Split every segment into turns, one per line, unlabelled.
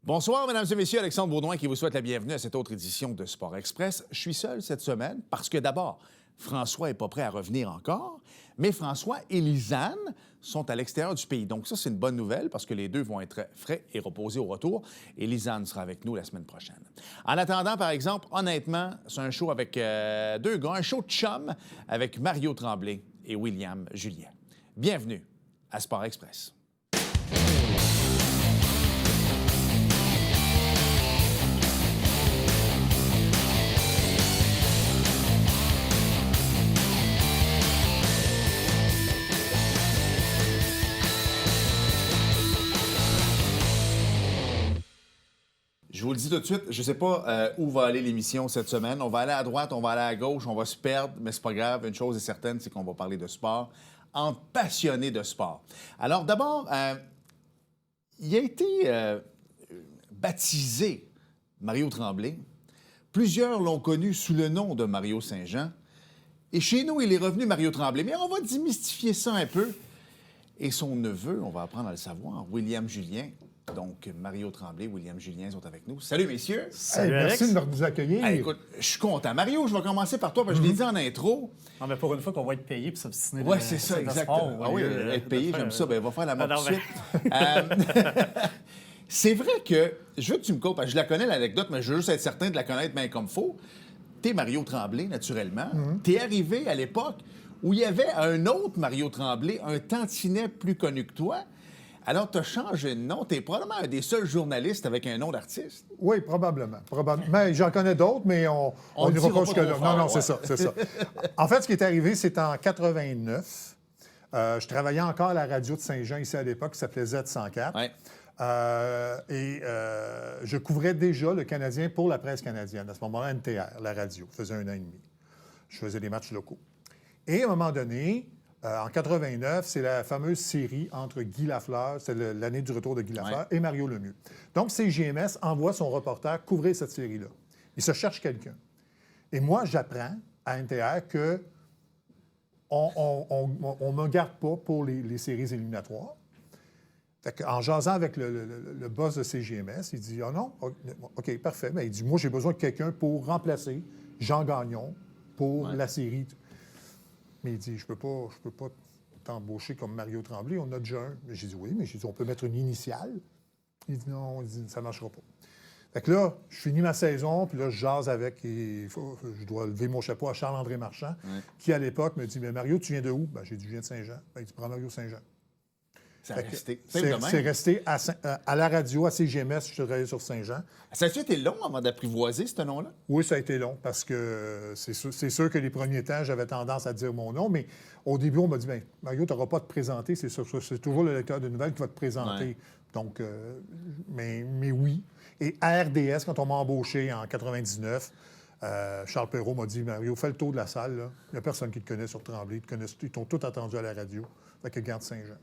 Bonsoir, mesdames et messieurs. Alexandre Baudouin qui vous souhaite la bienvenue à cette autre édition de Sport Express. Je suis seul cette semaine parce que d'abord, François n'est pas prêt à revenir encore, mais François et Lisanne sont à l'extérieur du pays. Donc ça, c'est une bonne nouvelle parce que les deux vont être frais et reposés au retour et Lisanne sera avec nous la semaine prochaine. En attendant, par exemple, honnêtement, c'est un show avec deux gars, un show de chum avec Mario Tremblay et William Julien. Bienvenue à Sport Express. Je vous le dis tout de suite, je ne sais pas où va aller l'émission cette semaine. On va aller à droite, on va aller à gauche, on va se perdre, mais c'est pas grave. Une chose est certaine, c'est qu'on va parler de sport, entre passionnés de sport. Alors d'abord, il a été baptisé Mario Tremblay. Plusieurs l'ont connu sous le nom de Mario Saint-Jean. Et chez nous, il est revenu Mario Tremblay. Mais on va démystifier ça un peu. Et son neveu, on va apprendre à le savoir, William Julien. Donc, Mario Tremblay, William Julien sont avec nous. Salut, messieurs.
Salut, Alex. Merci de nous accueillir.
Écoute, je suis content. Mario, je vais commencer par toi, parce que je l'ai dit en intro.
Non, mais pour une fois qu'on va être payé pour s'obstiner.
Oui, c'est ça, exactement. Ah oui, être payé, j'aime ça. Bien, va faire la mort tout de suite. C'est vrai que, je veux que tu me coupes, parce que je la connais, l'anecdote, mais je veux juste être certain de la connaître bien comme il faut. T'es Mario Tremblay, naturellement. T'es arrivé à l'époque où il y avait un autre Mario Tremblay, un tantinet plus connu que toi. Alors, tu as changé de nom. Tu es probablement un des seuls journalistes avec un nom d'artiste.
Oui, probablement. Mais j'en connais d'autres, mais on n'ira pas jusque-là. Non, c'est ça. En fait, ce qui est arrivé, c'est en 89. Je travaillais encore à la radio de Saint-Jean, ici à l'époque, qui s'appelait Z104.
Ouais.
Je couvrais déjà le Canadien pour la presse canadienne. À ce moment-là, NTR, la radio, faisait 1 an et demi. Je faisais des matchs locaux. Et à un moment donné, en 89, c'est la fameuse série entre Guy Lafleur, c'est l'année du retour de Guy Lafleur, et Mario Lemieux. Donc, CJMS envoie son reporter couvrir cette série-là. Il se cherche quelqu'un. Et moi, j'apprends à NTR que on ne me garde pas pour les séries éliminatoires. En jasant avec le boss de CJMS, il dit « Ah non, OK, parfait. » Mais il dit « Moi, j'ai besoin de quelqu'un pour remplacer Jean Gagnon pour la série. » Mais il dit, je peux pas t'embaucher comme Mario Tremblay, on a déjà un. J'ai dit, oui, mais j'ai dit, on peut mettre une initiale. Il dit, non, ça ne marchera pas. Fait que là, je finis ma saison, puis là, je jase avec, je dois lever mon chapeau à Charles-André Marchand, qui, à l'époque, me dit, mais Mario, tu viens de où? Ben, j'ai dit, je viens de Saint-Jean. Ben, il dit, prends Mario Saint-Jean.
C'est resté.
C'est resté à la radio, à CGMS, je travaillais sur Saint-Jean.
Ça a été long avant d'apprivoiser ce nom-là?
Oui, ça a été long parce que c'est sûr que les premiers temps, j'avais tendance à dire mon nom, mais au début, on m'a dit, bien, Mario, tu n'auras pas à te présenter, c'est toujours le lecteur de nouvelles qui va te présenter. Ouais. Donc, mais oui. Et à RDS, quand on m'a embauché en 99, Charles Perrault m'a dit, Mario, fais le tour de la salle, là. Il n'y a personne qui te connaît sur Tremblay, ils t'ont tous attendu à la radio. Fait que garde Saint-Jean.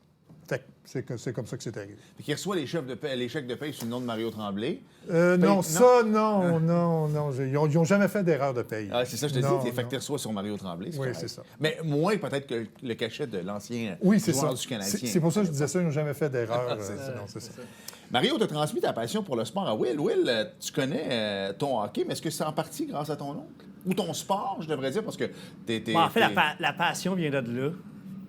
C'est comme ça que c'est arrivé.
Fait qu'il reçoit les chèques de paye sous le nom de Mario Tremblay.
Non. Ils n'ont jamais fait d'erreur de paye.
Ah, c'est ça, je te dis. Fait que tu reçois sur Mario Tremblay.
Oui, c'est ça.
Mais moins peut-être que le cachet de l'ancien joueur du Canadien.
C'est pour ça que je disais ça, ils n'ont jamais fait d'erreur. C'est ça.
Mario, tu as transmis ta passion pour le sport à Will. Will, tu connais ton hockey, mais est-ce que c'est en partie grâce à ton oncle? Ou ton sport, je devrais dire, parce que
en fait, la passion vient de là.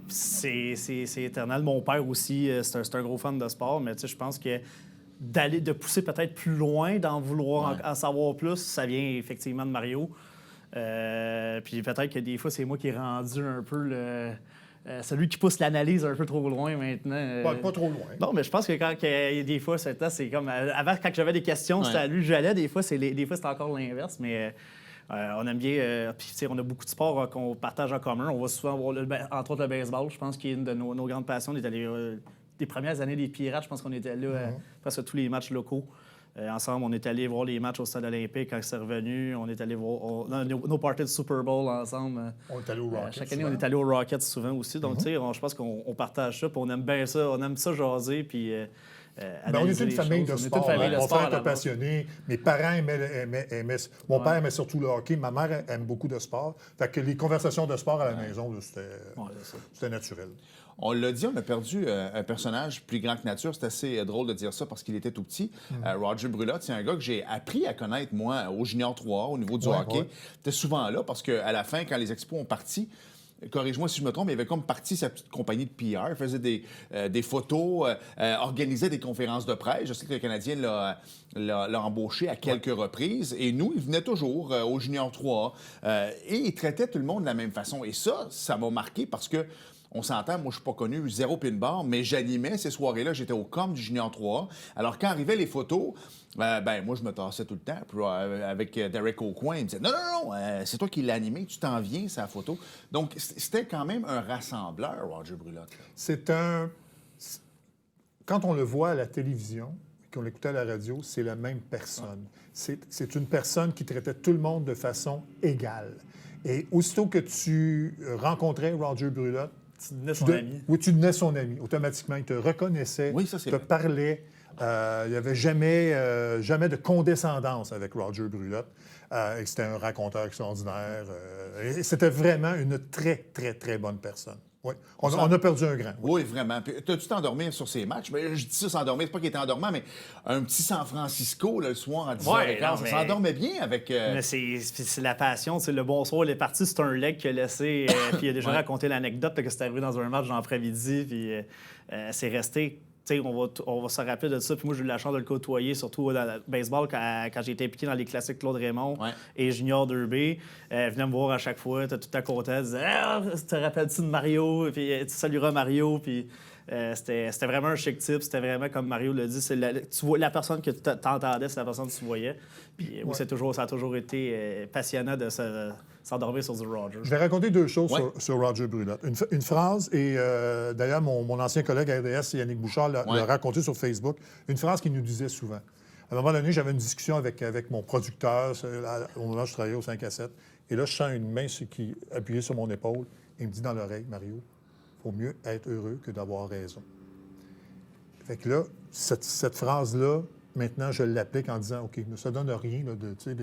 C'est éternel. Mon père aussi, c'est un gros fan de sport, mais je pense que de pousser peut-être plus loin, d'en vouloir en savoir plus, ça vient effectivement de Mario. Puis peut-être que des fois, c'est moi qui ai rendu un peu celui qui pousse l'analyse un peu trop loin maintenant.
Pas trop loin.
Non, mais je pense que quand des fois, c'est comme... Avant, quand j'avais des questions, c'était à lui que j'allais. Des fois, c'était encore l'inverse, mais... on aime bien, puis on a beaucoup de sports qu'on partage en commun. On va souvent voir, entre autres, le baseball. Je pense qu'il est une de nos grandes passions. On est allé, des premières années des Pirates, je pense qu'on était là presque tous les matchs locaux. Ensemble, on est allé voir les matchs au Stade olympique quand c'est revenu. On est allé voir nos parties de Super Bowl ensemble.
On est allé au Rockets.
Chaque année, on est allé au Rockets souvent aussi. Donc, je pense qu'on partage ça, puis on aime bien ça. On aime ça jaser, puis...
on est une famille de sport. Mon frère était passionné. Mes parents aimaient mon père aimait surtout le hockey. Ma mère aime beaucoup de sport. Fait que les conversations de sport à la maison, c'était naturel.
On l'a dit, on a perdu un personnage plus grand que nature. C'est assez drôle de dire ça parce qu'il était tout petit. Roger Brulotte, c'est un gars que j'ai appris à connaître, moi, au Junior 3, au niveau du hockey. Il était souvent là parce qu'à la fin, quand les expos ont parti, corrige-moi si je me trompe, il avait comme parti sa petite compagnie de PR. Il faisait des photos, organisait des conférences de presse. Je sais que le Canadien l'a embauché à quelques reprises. Et nous, il venait toujours au Junior 3 et il traitait tout le monde de la même façon. Et ça m'a marqué parce que on s'entend, moi, je suis pas connu, 0 pin bar, mais j'animais ces soirées-là. J'étais au com du Junior 3. Alors, quand arrivaient les photos, moi, je me tassais tout le temps. Puis, avec Derek Aucoin, il me disait « Non, c'est toi qui l'as animé, tu t'en viens, sa photo. » Donc, c'était quand même un rassembleur, Roger Brulotte.
Quand on le voit à la télévision et qu'on l'écoutait à la radio, c'est la même personne. C'est une personne qui traitait tout le monde de façon égale. Et aussitôt que tu rencontrais Roger Brulotte,
tu devenais son ami.
Oui, tu devenais son ami. Automatiquement, il te reconnaissait, te parlait. Il n'y avait jamais de condescendance avec Roger Brulotte. Et c'était un raconteur extraordinaire. Et c'était vraiment une très, très, très bonne personne. Oui. On a perdu un grand.
Oui, vraiment. T'as-tu t'endormir sur ces matchs? Mais je dis ça, s'endormir, c'est pas qu'il était endormant, mais un petit San Francisco le soir à 10h15, ça s'endormait bien avec...
Mais c'est la passion. Le bonsoir, il est parti, c'est un leg qu'il a laissé. Puis il a déjà raconté l'anecdote que c'était arrivé dans un match dans l'après-midi. Puis c'est resté... on va se rappeler de ça. Puis moi, j'ai eu la chance de le côtoyer, surtout dans le baseball, quand j'ai été impliqué dans les classiques Claude Raymond et Junior 2B. Venait me voir à chaque fois, t'es tout à content, disait « te rappelles-tu de Mario? » Puis tu salueras Mario. Puis c'était vraiment un chic type. C'était vraiment, comme Mario l'a dit, c'est la personne que tu t'entendais, c'est la personne que tu voyais. Puis ça a toujours été passionnant de s'endormir sur du Roger.
Je vais raconter deux choses sur Roger Brulotte. Une phrase, et d'ailleurs, mon ancien collègue à RDS, Yannick Bouchard, l'a raconté sur Facebook, une phrase qu'il nous disait souvent. À un moment donné, j'avais une discussion avec mon producteur au moment où je travaillais au 5 à 7, et là, je sens une main qui appuyée sur mon épaule, et il me dit dans l'oreille, « Mario, il faut mieux être heureux que d'avoir raison. » Fait que là, cette phrase-là, maintenant, je l'applique en disant, OK, ça ne donne rien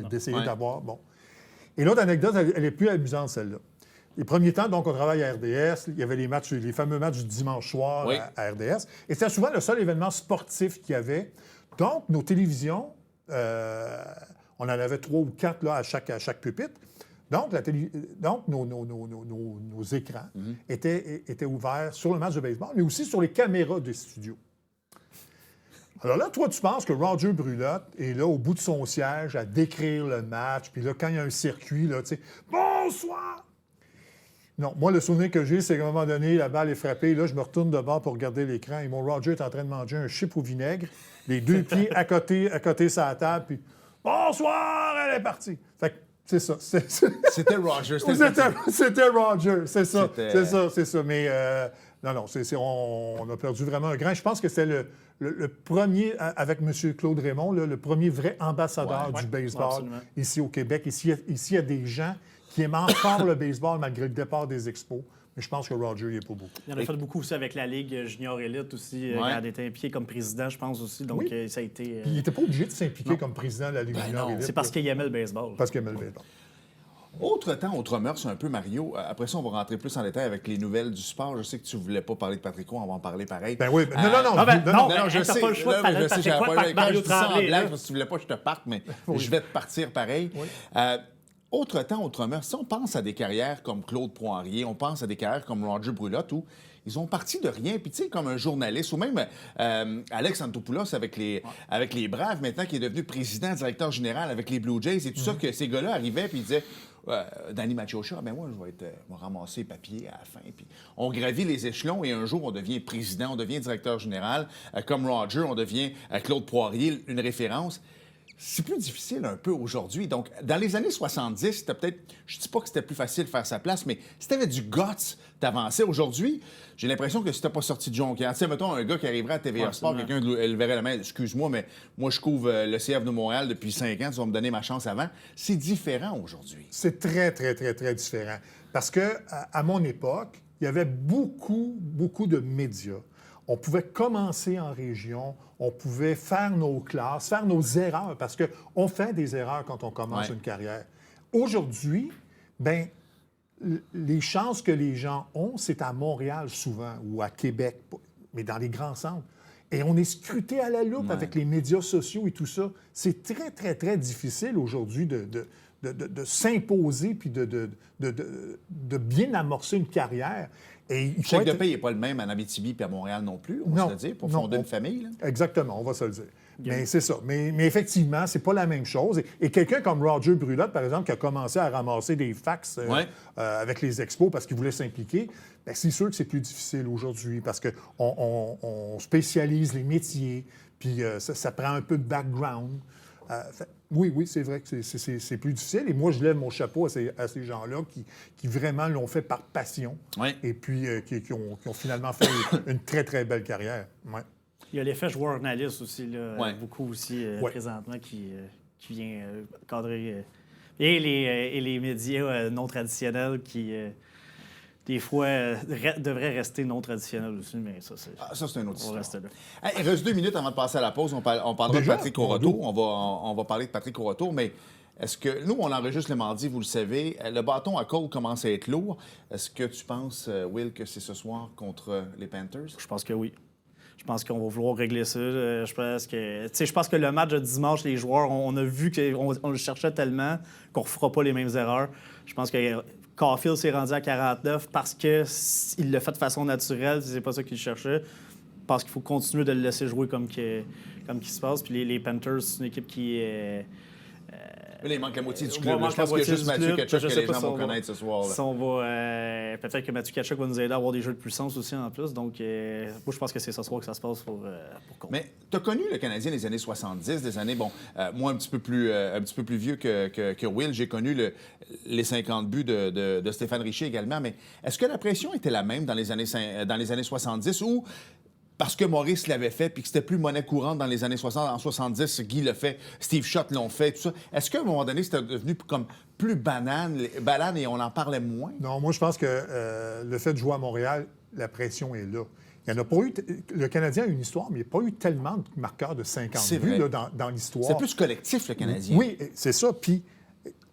d'essayer d'avoir... Bon. Et l'autre anecdote, elle est plus amusante, celle-là. Les premiers temps, donc, on travaille à RDS. Il y avait les fameux matchs du dimanche soir à RDS. Et c'était souvent le seul événement sportif qu'il y avait. Donc, nos télévisions, on en avait 3 ou 4 là, à chaque pupitre. Donc, nos écrans étaient ouverts sur le match de baseball, mais aussi sur les caméras des studios. Alors là, toi, tu penses que Roger Brulotte est là au bout de son siège à décrire le match, puis là, quand il y a un circuit, là, tu sais, « Bonsoir! » Non, moi, le souvenir que j'ai, c'est qu'à un moment donné, la balle est frappée, là, je me retourne de bord pour regarder l'écran, et mon Roger est en train de manger un chip au vinaigre, les 2 pieds à côté sur la table, puis « Bonsoir! » Elle est partie. Fait que c'est ça.
C'était Roger.
C'était Roger, c'est ça. Mais non, on a perdu vraiment un grand. Je pense que c'était le premier, avec M. Claude Raymond, le premier vrai ambassadeur du baseball ici au Québec. Ici, il y a des gens qui aiment encore le baseball malgré le départ des expos. Mais je pense que Roger, il n'est pas beaucoup.
Il en a fait beaucoup aussi avec la Ligue Junior Élite aussi, quand il était impliqué comme président, je pense aussi. Donc, ça a été...
Puis il n'était pas obligé de s'impliquer comme président de la Ligue Junior Élite.
C'est parce qu'il aimait le baseball.
Parce qu'il aimait le baseball.
Autre temps, autre mœurs, un peu, Mario. Après ça, on va rentrer plus en détail avec les nouvelles du sport. Je sais que tu ne voulais pas parler de Patrick Roy, on va en parler pareil.
Ben oui, non,
je sais.
Pas le choix de parler de Patrick Roy par Mario Tremblay.
Parce que tu ne voulais pas que je te parte, mais je vais te partir pareil. Oui. Autre temps, autre mœurs. Si on pense à des carrières comme Claude Poirier, on pense à des carrières comme Roger Brulotte, où ils ont parti de rien. Puis, tu sais, comme un journaliste, ou même Alex Antopoulos avec les Braves, maintenant, qui est devenu président, directeur général avec les Blue Jays, et tout ça, que ces gars-là arrivaient puis ils disaient Danny Machocha, ben moi, je vais ramasser papier à la fin. Puis on gravit les échelons et un jour, on devient président, on devient directeur général. Comme Roger, on devient Claude Poirier, une référence. C'est plus difficile un peu aujourd'hui. Donc, dans les années 70, c'était peut-être... Je dis pas que c'était plus facile de faire sa place, mais si tu avais du guts, t'avançais. Aujourd'hui, j'ai l'impression que si t'as pas sorti de Jonquière, tu sais, mettons, un gars qui arriverait à TVA Sport, quelqu'un leverait la main, excuse-moi, mais moi, je couvre le CF de Montréal depuis 5 ans, tu vas me donner ma chance avant. C'est différent aujourd'hui.
C'est très, très, très, très différent. Parce que à mon époque, il y avait beaucoup, beaucoup de médias. On pouvait commencer en région, on pouvait faire nos classes, faire nos erreurs, parce qu'on fait des erreurs quand on commence une carrière. Aujourd'hui, bien, les chances que les gens ont, c'est à Montréal souvent ou à Québec, mais dans les grands centres. Et on est scruté à la loupe avec les médias sociaux et tout ça. C'est très, très, très difficile aujourd'hui de s'imposer puis de bien amorcer une carrière. Et
le chèque de paye n'est pas le même à Abitibi et à Montréal non plus, on va se le dire, pour fonder une famille. Là.
Exactement, on va se le dire. Mais c'est ça. Mais effectivement, c'est pas la même chose. Et quelqu'un comme Roger Brulotte, par exemple, qui a commencé à ramasser des fax avec les expos parce qu'il voulait s'impliquer, bien, c'est sûr que c'est plus difficile aujourd'hui parce qu'on spécialise les métiers, puis ça prend un peu de background. Oui, c'est vrai que c'est plus difficile. Et moi, je lève mon chapeau à ces gens-là qui vraiment l'ont fait par passion et puis qui ont finalement fait une très, très belle carrière. Ouais.
Il y a l'effet joueur-journaliste aussi, là, beaucoup aussi présentement qui vient cadrer. Et les médias non traditionnels qui, des fois, devraient rester non traditionnels aussi, mais ça, c'est
une autre histoire.
On reste là.
Hey, il reste 2 minutes avant de passer à la pause. On parlera de Patrick Coroteau. On va parler de Patrick Coroteau, mais est-ce que... Nous, on enregistre le mardi, vous le savez. Le bâton à Cole commence à être lourd. Est-ce que tu penses, Will, que c'est ce soir contre les Panthers?
Je pense que oui. Je pense qu'on va vouloir régler ça. Je pense que le match de dimanche, les joueurs, on a vu qu'on le cherchait tellement qu'on ne refera pas les mêmes erreurs. Je pense que Caulfield s'est rendu à 49 parce qu'il l'a fait de façon naturelle. C'est pas ça qu'il cherchait. Je pense qu'il faut continuer de le laisser jouer comme qu'il se passe. Puis les Panthers, c'est une équipe qui est...
Là, il manque la moitié du club. Je pense qu'il y a juste Mathieu Tkachuk que les gens vont connaître ce soir.
Peut-être que Mathieu Tkachuk va nous aider à avoir des jeux de puissance aussi en plus. Donc, moi, je pense que c'est ce soir que ça se passe pour Cole. Mais
tu as connu le Canadien des années 70, des années, moi, un petit peu plus vieux que Will. J'ai connu les 50 buts de Stéphane Richer également. Mais est-ce que la pression était la même dans les années 70 ou... Parce que Maurice l'avait fait, puis que c'était plus monnaie courante dans les années 60, en 70, Guy l'a fait, Steve Schott l'ont fait, tout ça. Est-ce qu'à un moment donné, c'était devenu comme plus banane et on en parlait moins?
Non, moi, je pense que le fait de jouer à Montréal, la pression est là. Il n'y en a pas eu... Le Canadien a une histoire, mais il n'y a pas eu tellement de marqueurs de 50 buts là, dans l'histoire.
C'est plus collectif, le Canadien.
Oui, c'est ça. Puis,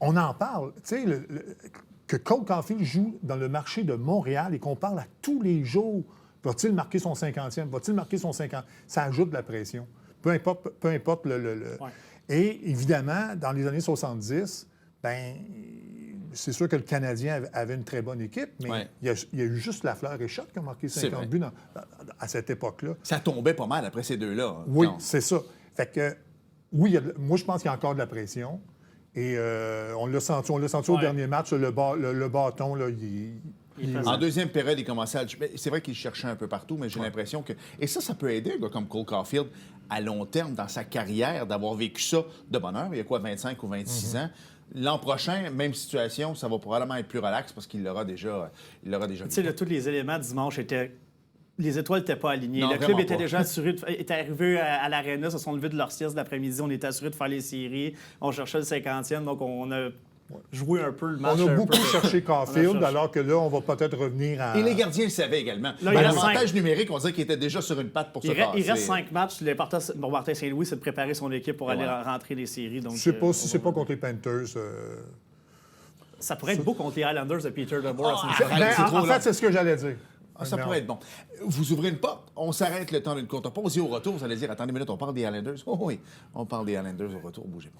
on en parle. Tu sais, que Cole Caulfield joue dans le marché de Montréal et qu'on parle à tous les jours... Va-t-il marquer son 50e? Va-t-il marquer son 50e? Ça ajoute de la pression. Peu importe le... Ouais. Et évidemment, dans les années 70, bien, c'est sûr que le Canadien avait une très bonne équipe, mais il y a eu juste Lafleur et Schott qui ont marqué 50 buts à cette époque-là.
Ça tombait pas mal après ces deux-là.
Oui, c'est ça. Fait que, oui, moi, je pense qu'il y a encore de la pression. Et on l'a senti au dernier match, le bâton, là,
en deuxième période, il commençait à... C'est vrai qu'il cherchait un peu partout, mais j'ai l'impression que... Et ça peut aider un gars comme Cole Caulfield à long terme dans sa carrière d'avoir vécu ça de bonne heure. Il y a quoi, 25 ou 26 ans? L'an prochain, même situation, ça va probablement être plus relax parce qu'il l'aura déjà
Tu sais, tous les éléments dimanche étaient... Les étoiles n'étaient pas alignées.
Non,
le club était déjà assuré, était arrivé à l'aréna, se sont levés de leur sieste l'après-midi. On était assuré de faire les séries. On cherchait le 50e, donc on a... jouer un peu le match.
On a beaucoup cherché Caulfield, alors que là, on va peut-être revenir à...
Et les gardiens le savaient également. L'avantage numérique, on dirait qu'il était déjà sur une patte pour se passer.
Il reste 5 matchs. L'important pour Martin Saint-Louis, c'est de préparer son équipe pour aller rentrer les séries. Donc,
je sais pas si c'est pas contre les Panthers.
Ça pourrait être beau contre les Highlanders de Peter DeBoer.
En fait, c'est ce que j'allais dire.
Ça pourrait être bon. Vous ouvrez une porte, on s'arrête le temps d'une courte pause et au retour, vous allez dire, attendez une minute, on parle des Highlanders? Oh oui, on parle des Highlanders au retour, bougez pas.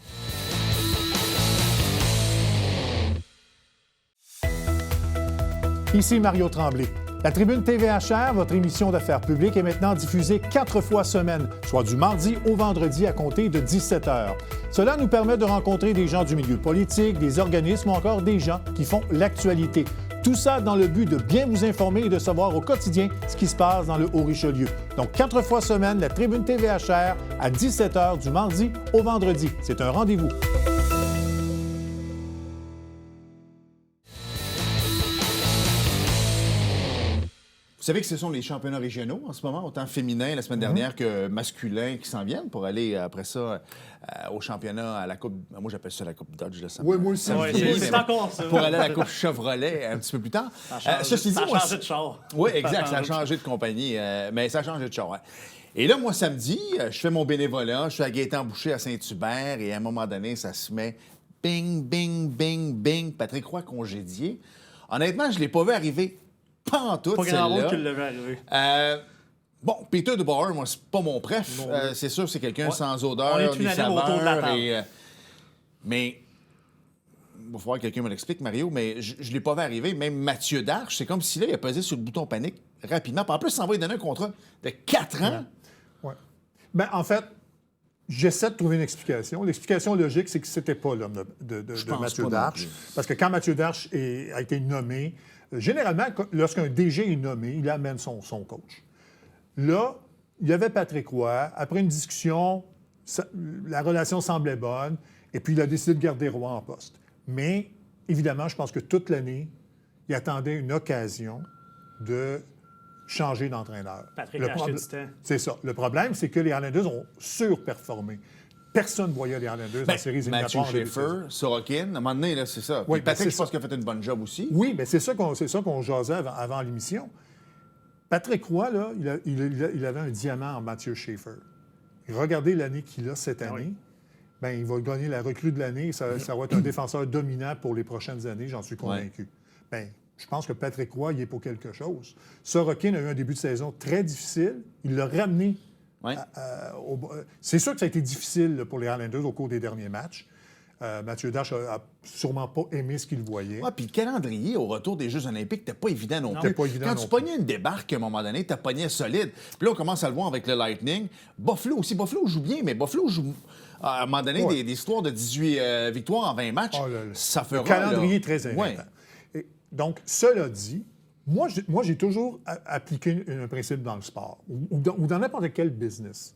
Ici Mario Tremblay. La Tribune TVHR, votre émission d'affaires publiques, est maintenant diffusée 4 fois semaine, soit du mardi au vendredi à compter de 17h. Cela nous permet de rencontrer des gens du milieu politique, des organismes ou encore des gens qui font l'actualité. Tout ça dans le but de bien vous informer et de savoir au quotidien ce qui se passe dans le Haut-Richelieu. Donc 4 fois semaine, la Tribune TVHR à 17h du mardi au vendredi. C'est un rendez-vous.
Vous savez que ce sont les championnats régionaux en ce moment, autant féminins la semaine dernière que masculins qui s'en viennent pour aller après ça au championnat, à la Coupe... Moi, j'appelle ça la Coupe Dodge de samedi.
Oui, moi aussi.
C'est encore ça.
Pour aller à la Coupe Chevrolet un petit peu plus tard.
Ça a changé de char.
Oui, exact. Ça a changé de compagnie, mais ça a changé de char. Hein. Et là, moi, samedi, je fais mon bénévolat. Je suis à Gaétan-Boucher à Saint-Hubert et à un moment donné, ça se met bing, bing, bing, bing. Patrick Roy congédié. Honnêtement, je ne l'ai pas vu arriver. Pas en tout,
Pas grand monde
celle-là.
qui l'a vu arriver.
Bon, Peter DeBoer, moi, c'est pas mon préf. C'est sûr, c'est quelqu'un sans
On
odeur,
est
ni
unanime
saveur.
autour de la table.
Mais il va falloir que quelqu'un me l'explique, Mario, mais je ne l'ai pas vu arriver. Même Mathieu Darche, c'est comme si là, il a pesé sur le bouton panique rapidement. Puis en plus, il s'en va lui donner un contrat de 4 ans.
Ouais. Ben, en fait, j'essaie de trouver une explication. L'explication logique, c'est que c'était pas l'homme de
pense
Mathieu
pas non
Darche.
plus.
Parce que quand Mathieu Darche a été nommé, généralement, lorsqu'un DG est nommé, il amène son coach. Là, il y avait Patrick Roy. Après une discussion, la relation semblait bonne. Et puis, il a décidé de garder Roy en poste. Mais, évidemment, je pense que toute l'année, il attendait une occasion de changer d'entraîneur.
Patrick a acheté du temps.
C'est ça. Le problème, c'est que les Islanders ont surperformé. Personne ne voyait les Islanders en séries
Mathieu
éliminatoires.
Schaefer, Sorokin, à un moment donné, là, c'est ça. Puis
Oui,
Patrick,
c'est
je pense
ça.
qu'il a fait une bonne job aussi.
Oui, mais c'est ça qu'on jasait avant l'émission. Patrick Roy, là, il avait un diamant en Mathieu Schaefer. Regardez l'année qu'il a cette année. Ben, il va gagner la recrue de l'année. Ça va être un défenseur dominant pour les prochaines années, j'en suis convaincu. Ben, je pense que Patrick Roy, il est pour quelque chose. Sorokin a eu un début de saison très difficile. Il l'a ramené.
Ouais.
C'est sûr que ça a été difficile là, pour les Islanders au cours des derniers matchs. Mathieu Darche a sûrement pas aimé ce qu'il voyait.
Ouais, puis le calendrier au retour des Jeux olympiques, c'était pas évident non plus.
c'était pas évident
Quand
non
tu
plus.
pognais une débarque, à un moment donné, tu pognais solide. Puis là, on commence à le voir avec le Lightning. Buffalo aussi. Buffalo joue bien, mais Buffalo joue, à un moment donné, des histoires de 18 victoires en 20 matchs.
Oh,
ça fera,
le calendrier
là.
est très inquiétant.
Ouais.
Et donc, cela dit, moi, j'ai toujours appliqué un principe dans le sport ou dans n'importe quel business.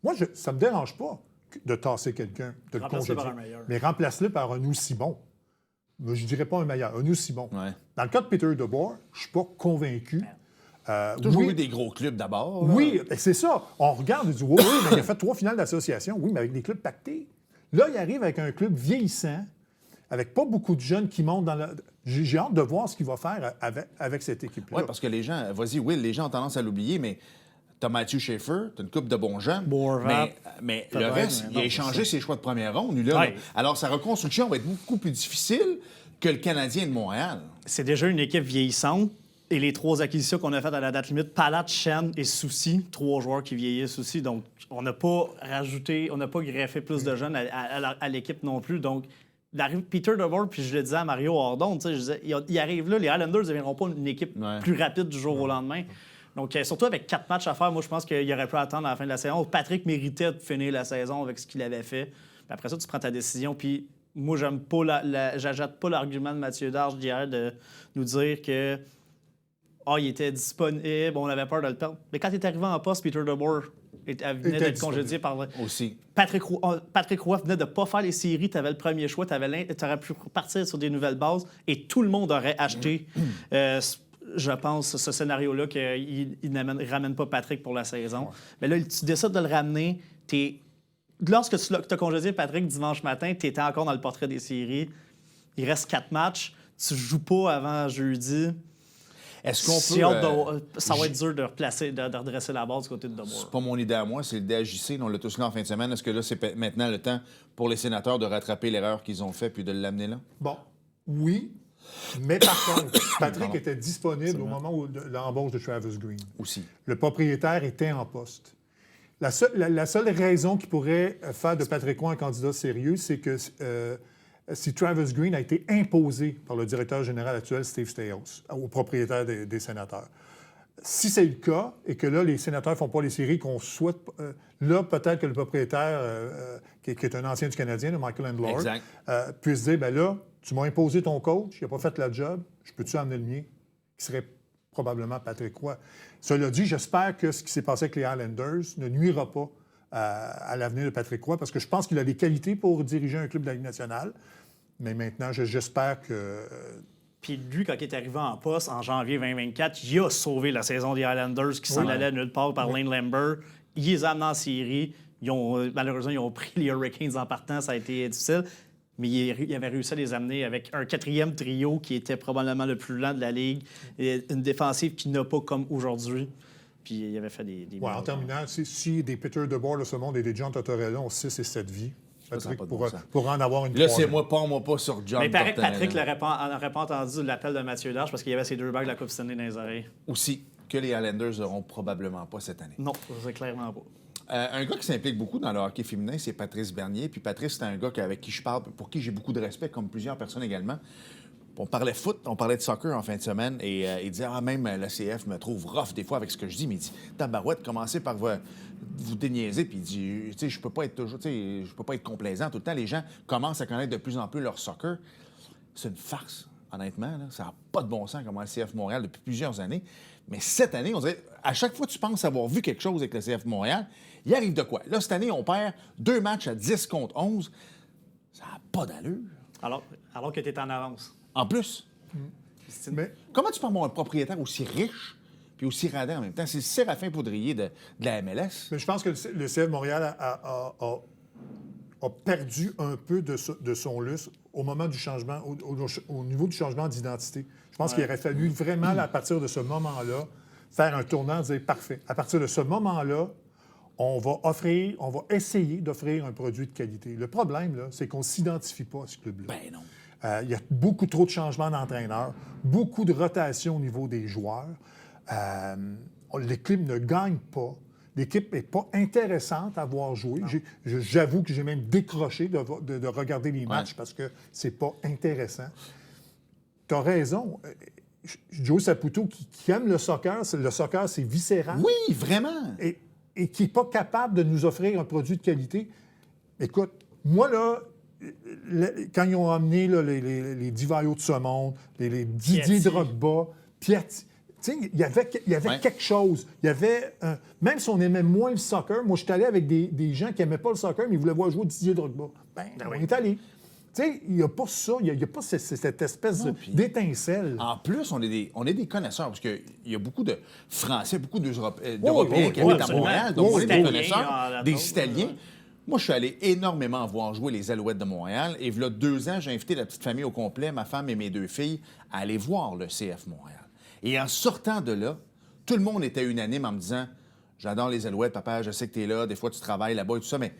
Moi, ça ne me dérange pas de tasser quelqu'un, de le
Remplace-le
congédier.
par un meilleur.
Mais remplace-le par un aussi bon. Mais je ne dirais pas un meilleur, un aussi bon.
Ouais.
Dans le cas de Peter DeBoer, je ne suis pas convaincu.
Toujours
oui,
eu des gros clubs d'abord. là.
oui, ben, c'est ça. On regarde et dit oui, mais il a fait 3 finales d'association. Oui, mais avec des clubs pactés. Là, il arrive avec un club vieillissant, avec pas beaucoup de jeunes qui montent dans la. J'ai hâte de voir ce qu'il va faire avec cette équipe-là.
Oui, parce que les gens, vas-y, Will, les gens ont tendance à l'oublier, mais t'as Mathieu Schaefer, t'as une couple de bons jeunes.
Boervat,
mais le
peut-être,
reste,
mais
il a
non,
échangé ses choix de première ronde, lui, là.
Ouais.
Alors, sa reconstruction va être beaucoup plus difficile que le Canadien de Montréal.
C'est déjà une équipe vieillissante. Et les 3 acquisitions qu'on a faites à la date limite, Palat, Chen et Soucy, 3 joueurs qui vieillissent aussi. Donc, on n'a pas rajouté, on n'a pas greffé plus de jeunes à l'équipe non plus. Donc, Peter DeBoer, puis je le disais à Mario Hordon, je disais, il arrive là, les Islanders ne deviendront pas une équipe plus rapide du jour au lendemain. Donc, surtout avec 4 matchs à faire, moi, je pense qu'il aurait pu attendre à la fin de la saison. Patrick méritait de finir la saison avec ce qu'il avait fait. Puis après ça, tu prends ta décision. Puis moi, j'achète pas l'argument de Mathieu Darche d'hier de nous dire que il était disponible, on avait peur de le perdre. Mais quand il est arrivé en poste, Peter DeBoer venait d'être congédié par...
Aussi.
Patrick Roy venait de ne pas faire les séries. Tu avais le premier choix. Tu aurais pu partir sur des nouvelles bases et tout le monde aurait acheté, je pense, ce scénario-là qu'il ne ramène pas Patrick pour la saison. Mais là, tu décides de le ramener. Lorsque tu as congédié Patrick dimanche matin, tu étais encore dans le portrait des séries. Il reste 4 matchs. Tu ne joues pas avant jeudi.
Est-ce qu'on peut...
Ça va être dur de redresser la base du côté de DeBoer.
C'est pas mon idée à moi, c'est le DAJC. On l'a tous lu en fin de semaine. Est-ce que là, c'est maintenant le temps pour les sénateurs de rattraper l'erreur qu'ils ont faite puis de l'amener là?
Bon, oui. Mais par contre, Patrick était disponible au moment de l'embauche de Travis Green.
Aussi.
Le propriétaire était en poste. La seule raison qui pourrait faire de Patrick Roy un candidat sérieux, c'est que si Travis Green a été imposé par le directeur général actuel, Steve Staios, au propriétaire des sénateurs. Si c'est le cas et que là, les sénateurs ne font pas les séries qu'on souhaite, là, peut-être que le propriétaire, qui est un ancien du Canadien, Michael Andlor, puisse dire, bien là, tu m'as imposé ton coach, il n'a pas fait la job, je peux-tu amener le mien? Qui serait probablement Patrick Roy. Cela dit, j'espère que ce qui s'est passé avec les Islanders ne nuira pas à l'avenir de Patrick Roy, parce que je pense qu'il a des qualités pour diriger un club de la Ligue nationale. Mais maintenant, j'espère que...
Puis lui, quand il est arrivé en poste en janvier 2024, il a sauvé la saison des Highlanders qui s'en allait nulle part par Lane Lambert. Il les a amenés en série. Malheureusement, ils ont pris les Hurricanes en partant. Ça a été difficile. Mais il avait réussi à les amener avec un 4e trio qui était probablement le plus lent de la Ligue. Et une défensive qui n'a pas comme aujourd'hui. Puis il avait fait des
en terminant, si des Peter DeBoer de ce monde et des John Tortorella ont 6 et 7 vies, Patrick,
pas de
pour,
bon sens.
pour en avoir une
Là,
troisième.
c'est moi, pas sur John.
Mais il paraît que
Tortorella.
Patrick n'aurait pas entendu l'appel de Mathieu Darche parce qu'il y avait ses 2 bagues de la Coupe Stanley dans les oreilles.
Aussi, que les Islanders n'auront probablement pas cette année.
Non, c'est clairement pas.
Un gars qui s'implique beaucoup dans le hockey féminin, c'est Patrice Bernier. Puis Patrice, c'est un gars avec qui je parle, pour qui j'ai beaucoup de respect, comme plusieurs personnes également. On parlait foot, on parlait de soccer en fin de semaine, et il disait « Ah, même la CF me trouve rough des fois avec ce que je dis. » Mais il dit « Tabarouette, commencez par vous déniaiser. » Puis il dit « Tu sais, je peux pas être toujours, tu sais, je peux pas être complaisant tout le temps. Les gens commencent à connaître de plus en plus leur soccer. » C'est une farce, honnêtement. Là. Ça n'a pas de bon sens comme le CF Montréal depuis plusieurs années. Mais cette année, on dirait, à chaque fois que tu penses avoir vu quelque chose avec le CF Montréal, il arrive de quoi? Là, cette année, on perd 2 matchs à 10 contre 11. Ça n'a pas d'allure.
Alors que tu es en avance.
En plus,
Mais
comment tu peux avoir un propriétaire aussi riche puis aussi radin en même temps? C'est Séraphin Poudrier de la MLS.
je pense que le CF Montréal a perdu un peu de son lustre au moment du changement, au niveau du changement d'identité. Je pense qu'il aurait fallu vraiment, à partir de ce moment-là, faire un tournant, dire parfait. À partir de ce moment-là, on va essayer d'offrir un produit de qualité. Le problème, là, c'est qu'on ne s'identifie pas à ce club-là.
Ben non.
Il y a beaucoup trop de changements d'entraîneurs, beaucoup de rotation au niveau des joueurs. L'équipe ne gagne pas. L'équipe n'est pas intéressante à voir jouer. J'avoue que j'ai même décroché de regarder les matchs parce que c'est pas intéressant. Tu as raison. Joe Saputo, qui aime le soccer, c'est viscéral.
Oui, vraiment.
Et qui n'est pas capable de nous offrir un produit de qualité. Écoute, moi, là, quand ils ont amené là, les Divayo de ce monde, les Didier Drogba, Piatti, il y avait quelque chose. Il y avait même si on aimait moins le soccer, moi, je suis allé avec des gens qui n'aimaient pas le soccer, mais ils voulaient voir jouer Didier Drogba. On est allé. Il n'y a pas ça, il n'y a pas cette espèce d'étincelle.
En plus, on est des connaisseurs, parce qu'il y a beaucoup de Français, beaucoup d'Européens qui habitent à Montréal, donc on est des connaisseurs, des Italiens. Moi, je suis allé énormément voir jouer les Alouettes de Montréal, et il y a 2 ans, j'ai invité la petite famille au complet, ma femme et mes 2 filles, à aller voir le CF Montréal. Et en sortant de là, tout le monde était unanime en me disant « J'adore les Alouettes, papa, je sais que tu es là, des fois tu travailles là-bas et tout ça, mais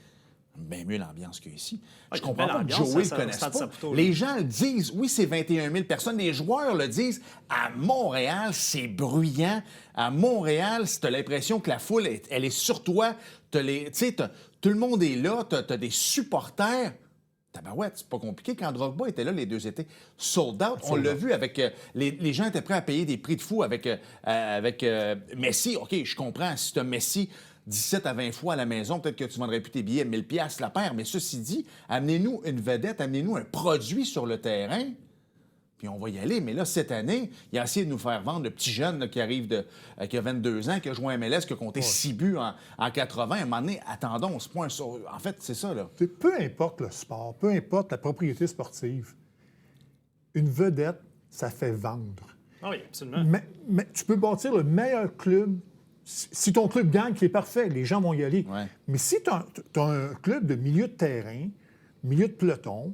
bien mieux l'ambiance qu'ici. » Je comprends pas que Joey ne connaisse pas. Les gens le disent, oui, c'est 21 000 personnes. Les joueurs le disent. À Montréal, c'est bruyant. À Montréal, tu as l'impression que la foule, elle est sur toi. Tout le monde est là. Tu as des supporters. Tabarouette, c'est pas compliqué. Quand Drogba était là, les 2 étaient sold out. On l'a vu avec... les gens étaient prêts à payer des prix de fou avec Messi. OK, je comprends. Si tu as Messi 17 à 20 fois à la maison, peut-être que tu vendrais plus tes billets 1000 $ la paire. Mais ceci dit, amenez-nous une vedette, amenez-nous un produit sur le terrain, puis on va y aller. Mais là, cette année, il a essayé de nous faire vendre le petit jeune là, qui arrive qui a 22 ans, qui a joué à MLS, qui a compté 6 buts en 80. À un moment donné, attendons, c'est pas en fait, c'est ça, là.
Peu importe le sport, peu importe la propriété sportive, une vedette, ça fait vendre.
Ah oui, absolument.
Mais tu peux bâtir le meilleur club. Si ton club gagne, c'est parfait, les gens vont y aller.
Ouais.
Mais si tu as un club de milieu de terrain, milieu de peloton,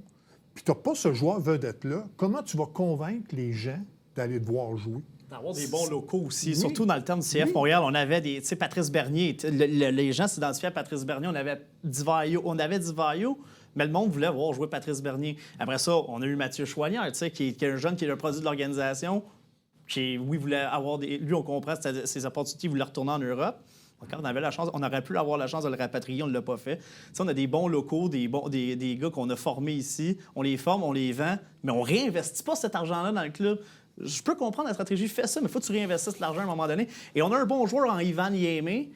puis tu n'as pas ce joueur vedette-là, comment tu vas convaincre les gens d'aller te voir jouer?
D'avoir des bons locaux aussi.
Oui.
Surtout dans le terme du CF Montréal, on avait des. Tu sais, Patrice Bernier. Les gens s'identifiaient à Patrice Bernier. On avait Divayo, mais le monde voulait voir jouer Patrice Bernier. Après ça, on a eu Mathieu Choignard, tu sais, qui est un jeune qui est un produit de l'organisation. Voulait avoir des. Lui, on comprend ses opportunités, il voulait retourner en Europe. Quand on aurait pu avoir la chance de le rapatrier, on ne l'a pas fait. T'sais, on a des bons locaux, des gars qu'on a formés ici. On les forme, on les vend, mais on ne réinvestit pas cet argent-là dans le club. Je peux comprendre la stratégie, fais ça, mais il faut que tu réinvestisses l'argent à un moment donné. Et on a un bon joueur en Ivan Yémé.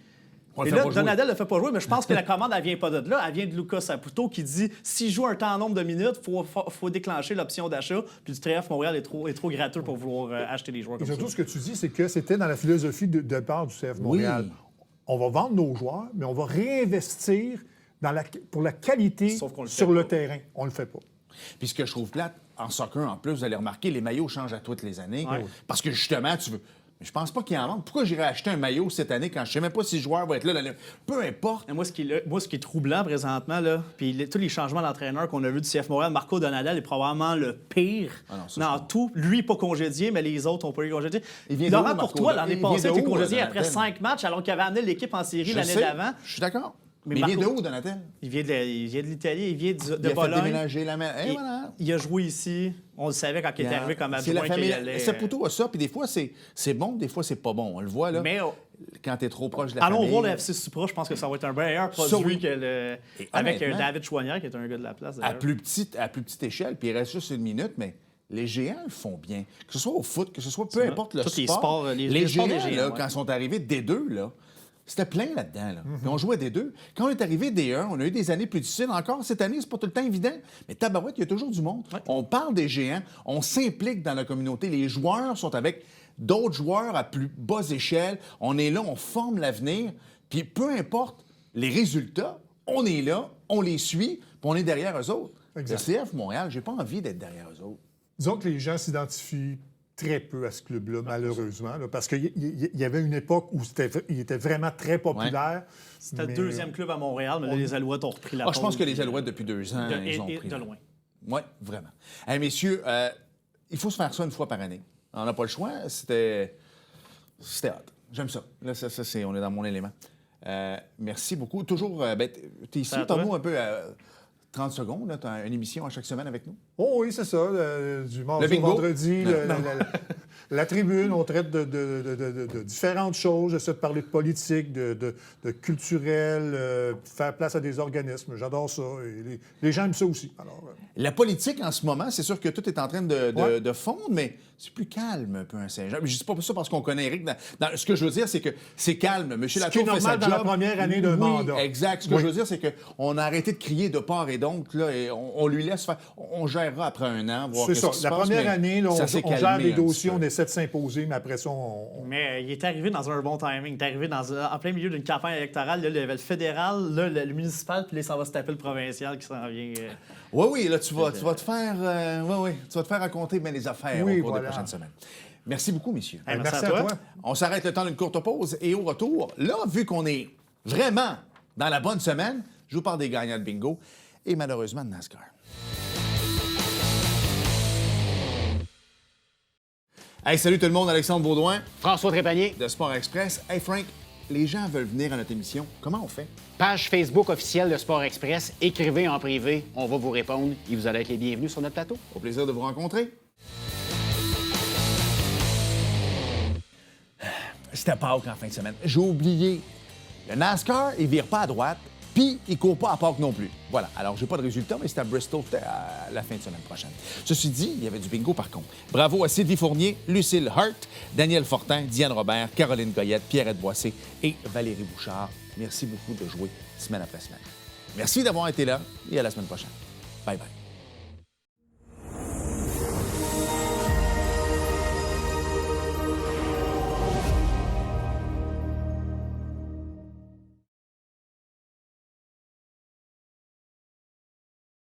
Et là, Donadel ne le fait pas jouer, mais je pense que la commande, elle vient pas de là. Elle vient de Lucas Saputo qui dit s'il joue un temps nombre de minutes, il faut déclencher l'option d'achat. Puis du CF Montréal est trop gratteux pour vouloir acheter des joueurs comme ça.
Et surtout, ce que tu dis, c'est que c'était dans la philosophie de départ du CF Montréal. Oui. On va vendre nos joueurs, mais on va réinvestir pour la qualité sur le terrain. On ne le fait pas.
Puis ce que je trouve plate, en soccer, en plus, vous allez remarquer, les maillots changent à toutes les années. Ouais. Parce que justement, tu veux... Je pense pas qu'il y en manque. Pourquoi j'irais acheter un maillot cette année quand je sais même pas si le joueur va être là l'année? Peu importe.
Moi, ce qui est troublant présentement, là, puis tous les changements d'entraîneur qu'on a vus du CF Montréal, Marco Donadel est probablement le pire dans tout. Lui, pas congédié, mais les autres ont pas eu congédié. Laurent Courtois, l'année passée, a été congédié après 5 matchs, alors qu'il avait amené l'équipe en série l'année d'avant.
Je suis d'accord. Mais il vient de où, Donatelle?
Il vient de l'Italie, il vient de
Il a
Bologne.
fait déménager la main. Et voilà.
Il a joué ici. On le savait quand il est arrivé comme
C'est la
adjoint qu'il
famille.
allait...
Saputo a ça, puis des fois, c'est bon, des fois, c'est pas bon. On le voit, là.
Mais
quand t'es trop proche de la
allons
famille.
voir le FC Supra, je pense que ça va être un meilleur
Ça,
produit
oui.
que
Et
avec
honnêtement,
David Chouanière, qui est un gars de la place.
à plus petite échelle, puis il reste juste 1 minute, mais les géants le font bien. Que ce soit au foot, que ce soit peu importe le
Tous les
sport.
sports, les
géants,
sports des géants,
là,
ouais.
quand ils sont arrivés D2, là, c'était plein là-dedans. Là. Puis on jouait D2. Quand on est arrivé D1, on a eu des années plus difficiles. Encore cette année, c'est pas tout le temps évident. Mais tabarouette, il y a toujours du monde.
Ouais.
On parle des géants, on s'implique dans la communauté. Les joueurs sont avec d'autres joueurs à plus bas échelle. On est là, on forme l'avenir. Puis peu importe les résultats, on est là, on les suit, puis on est derrière eux autres.
Exact.
Le CF Montréal, j'ai pas envie d'être derrière eux autres.
Disons que les gens s'identifient très peu à ce club-là, malheureusement, là, parce qu'il y avait une époque où il était vraiment très populaire.
C'était le
mais-
deuxième club à Montréal, mais là, les Alouettes ont repris la
Ah, je pense
pole,
que les
puis,
Alouettes, depuis 2 ans, ils ont
et
pris.
de loin.
Oui, vraiment. Hey, messieurs, il faut se faire ça 1 fois par année. On n'a pas le choix. C'était hot. J'aime ça. Là, on est dans mon élément. Merci beaucoup. Toujours, t'es ici,
Ça va,
t'as
toi?
nous un peu 30 secondes. Tu as une émission à chaque semaine avec nous.
Oh oui, c'est ça. Du mardi
Le
au
bingo?
vendredi, la tribune, on traite de différentes choses. J'essaie de parler de politique, de culturel, faire place à des organismes. J'adore ça. Et les gens aiment ça aussi. Alors,
La politique, en ce moment, c'est sûr que tout est en train de fondre, mais c'est plus calme un peu à Saint-Jean. Je ne dis pas ça parce qu'on connaît Éric. Ce que je veux dire, c'est que c'est calme. M.
qui est
Latour fait sa
normal dans la
job.
première année d'un
Oui,
mandat.
exact. Ce que je veux dire, c'est qu'on a arrêté de crier de part et d'autre, là, et on lui laisse faire. On gérera après 1 an, voir
c'est
qu'est-ce
ça.
qui se
La
passe,
première
mais
année, là,
ça
on
s'est
gère
calmé
les
un petit
dossiers,
peu.
on essaie de s'imposer, mais après ça, on...
Mais il est arrivé dans un bon timing. Il est arrivé en plein milieu d'une campagne électorale. Là, il y avait le fédéral, là, le municipal, puis là, ça va se taper le provincial qui s'en vient.
Oui, là, tu vas te faire... tu vas te faire raconter bien les affaires
Oui,
au cours
voilà.
des prochaines semaines. Merci beaucoup, messieurs.
Hey,
Merci à toi.
On s'arrête le temps d'une courte pause et au retour, là, vu qu'on est vraiment dans la bonne semaine, je vous parle des gagnants de bingo et malheureusement de NASCAR. Hey, salut tout le monde, Alexandre Baudouin
François Trépanier,
de Sport Express. Hey Frank, les gens veulent venir à notre émission. Comment on fait?
page Facebook officielle de Sport Express. Écrivez en privé, on va vous répondre et vous allez être les bienvenus sur notre plateau.
Au plaisir de vous rencontrer. C'était Pâques en fin de semaine. J'ai oublié. Le NASCAR, il vire pas à droite, puis il court pas à Pâques non plus. Voilà. Alors, j'ai pas de résultat, mais c'est à Bristol à la fin de semaine prochaine. Ceci dit, il y avait du bingo par contre. Bravo à Sylvie Fournier, Lucille Hart, Daniel Fortin, Diane Robert, Caroline Goyette, Pierrette Boissé et Valérie Bouchard. Merci beaucoup de jouer semaine après semaine. Merci d'avoir été là et à la semaine prochaine. Bye bye.